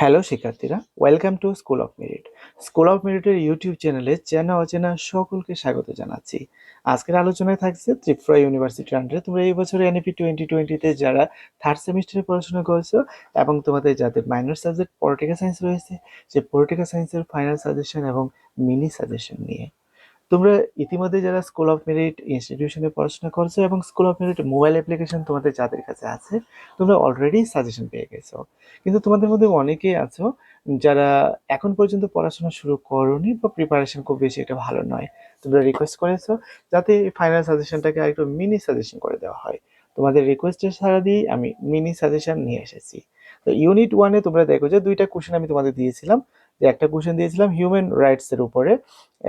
Hello শিক্ষার্থীরা, welcome to school of merit. School of মেরিটের YouTube চ্যানেলে চেনা অচেনা সকলকে স্বাগত জানাচ্ছি। আজকের আলোচনায় থাকছে ত্রিপুরা ইউনিভার্সিটির আন্ডারে তোমরা এই বছর এনইপি 2020-তে যারা থার্ড সেমিস্টারে পড়াশোনা করেছো এবং তোমাদের যাদের মাইনর সাবজেক্ট পলিটিক্যাল সায়েন্স রয়েছে, সেই পলিটিক্যাল সায়েন্সের ফাইনাল সাজেশন এবং মিনি সাজেশন নিয়ে তোমরা ইতিমধ্যে যারা স্কুল অফ মেরিট ইনস্টিটিউশনে পড়াশোনা করছো এবং school of merit mobile application তোমাদের যাদের কাছে আছে, তোমরা অলরেডি সাজেশন পেয়ে গেছো। কিন্তু তোমাদের মধ্যে অনেকেই আছো যারা এখন পর্যন্ত পড়াশোনা শুরু করোনি বা প্রিপারেশন খুব বেশি একটা ভালো নয়। তোমরা রিকোয়েস্ট করেছো যাতে ফাইনাল সাজেশনটাকে আরেকটু মিনি সাজেশন করে দেওয়া হয়। তোমাদের রিকোয়েস্টের সাড়া দিয়ে আমি মিনি সাজেশন নিয়ে এসেছি। তো ইউনিট ওয়ানে তোমরা দেখো যে দুইটা কোশ্চেন আমি তোমাদের দিয়েছিলাম, যে একটা কোশ্চেন দিয়েছিলাম হিউম্যান রাইটস এর উপরে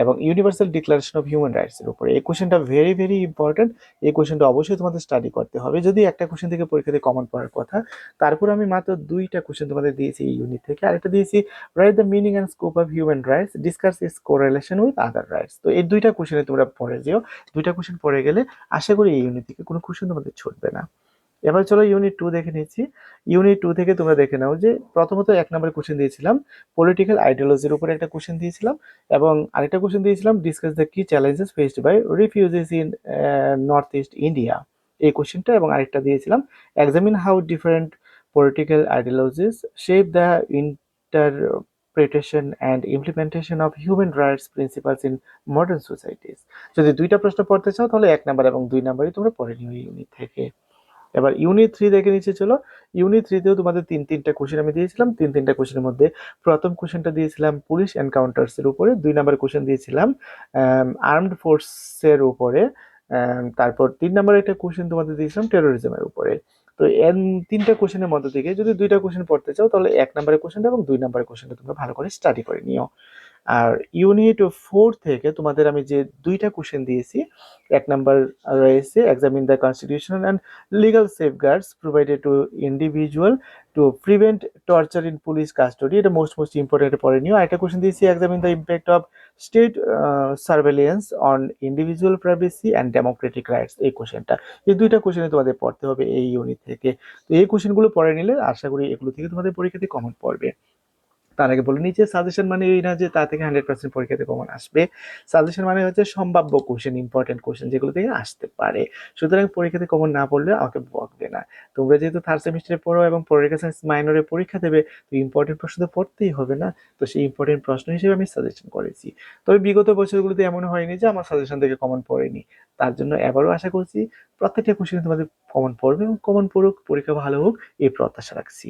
এবং universal declaration of human rights এর উপরে। এই কোশ্চেনটা ভেরি ভেরি ইম্পর্টেন্ট। এই কোশ্চেনটা অবশ্যই তোমাদের স্টাডি করতে হবে যদি একটা কোশ্চেন থেকে পরীক্ষাতে কমন পড়ার কথা। তারপর আমি মাত্র দুইটা কোশ্চেন তোমাদের দিয়েছি এই ইউনিট থেকে, আরেকটা দিয়েছি write the meaning and scope of human rights, discuss it's correlation with other rights. তো এই দুইটা কোশ্চেনে তোমরা পড়ে যেও। দুইটা কোশ্চেন পড়ে গেলে আশা করি এই ইউনিট থেকে কোনো কোশ্চেন তোমাদের ছুটবে না। এবার চলো ইউনিট টু দেখে নিচ্ছি। ইউনিট টু থেকে তোমরা দেখে নাও যে প্রথমত এক নম্বরের কোশ্চেন দিয়েছিলাম পলিটিক্যাল আইডিওলজির উপরে একটা কোশ্চেন দিয়েছিলাম, এবং আরেকটা কোশ্চেন দিয়েছিলাম discuss the key challenges faced by refugees in North East India, এই কোশ্চেনটা। এবং আরেকটা দিয়েছিলাম examine how different political ideologies shape the interpretation and implementation of human rights principles in modern societies. যদি দুইটা প্রশ্ন পড়তে চাও তাহলে এক নাম্বার এবং দুই নাম্বারই তোমরা পড়ে নিও এই ইউনিট থেকে। এবার ইউনিট থ্রি দেখে নিচে চলো। ইউনিট থ্রিতেও তোমাদের তিনটা কোশ্চেন আমি দিয়েছিলাম। তিনটা কোশ্চেনের মধ্যে প্রথম কোশ্চেনটা দিয়েছিলাম পুলিশ এনকাউন্টার্স এর উপরে, দুই নাম্বার কোশ্চেন দিয়েছিলাম আর্মড ফোর্সের উপরে, তারপর তিন নাম্বার একটা কোশ্চেন তোমাদের দিয়েছিলাম টেরোরিজমের উপরে। তো এর তিনটা কোশ্চেনের মধ্যে থেকে যদি দুইটা কোশ্চেন পড়তে চাও তাহলে এক নাম্বারের কোশ্চেনটা এবং দুই নাম্বারের কোশ্চেনটা তোমরা ভালো করে স্টাডি করে নিও। আর ইউনিট ফোর থেকে তোমাদের আমি যে দুইটা কোশ্চেন দিয়েছি, এক নাম্বার রয়েছে examine the constitutional and legal সেফগার্ডস provided to individual to prevent torture in police custody, এটা মোস্ট ইম্পর্টেন্ট পড়ে নিও। একটা কোশ্চেন দিয়েছি examine the impact of state surveillance on individual privacy and Democratic rights, এই কোশ্চেনটা। এই দুইটা কোশ্চেনে তোমাদের পড়তে হবে এই ইউনিট থেকে। তো এই কোশ্চেনগুলো পড়ে নিলে আশা করি এগুলো থেকে তোমাদের পরীক্ষাতে কমন পড়বে। তার আগে বলে নিচে সাজেশন মানে এই না যে তা থেকে 100% পরীক্ষাতে কমন আসবে। সাজেশন মানে হচ্ছে সম্ভাব্য কোশ্চেন, ইম্পর্টেন্ট কোশ্চেন যেগুলো থেকে আসতে পারে। সুতরাং পরীক্ষাতে কমন না পড়লে আমাকে বকবে না। তোমরা যেহেতু থার্ড সেমিস্টারে পড়ো এবং পলিটিক্যাল সায়েন্স মাইনরে পরীক্ষা দেবে, তো ইম্পর্টেন্ট প্রশ্ন তো পড়তেই হবে না। তো সেই ইম্পর্টেন্ট প্রশ্ন হিসেবে আমি সাজেশন করেছি। তবে বিগত বছরগুলোতে এমন হয়নি যে আমার সাজেশন থেকে কমন পড়েনি। তার জন্য এবারও আশা করছি প্রত্যেকটা কোশ্চেনে তোমাদের কমন পড়বে এবং কমন পড়ুক, পরীক্ষা ভালো হোক এই প্রত্যাশা রাখছি।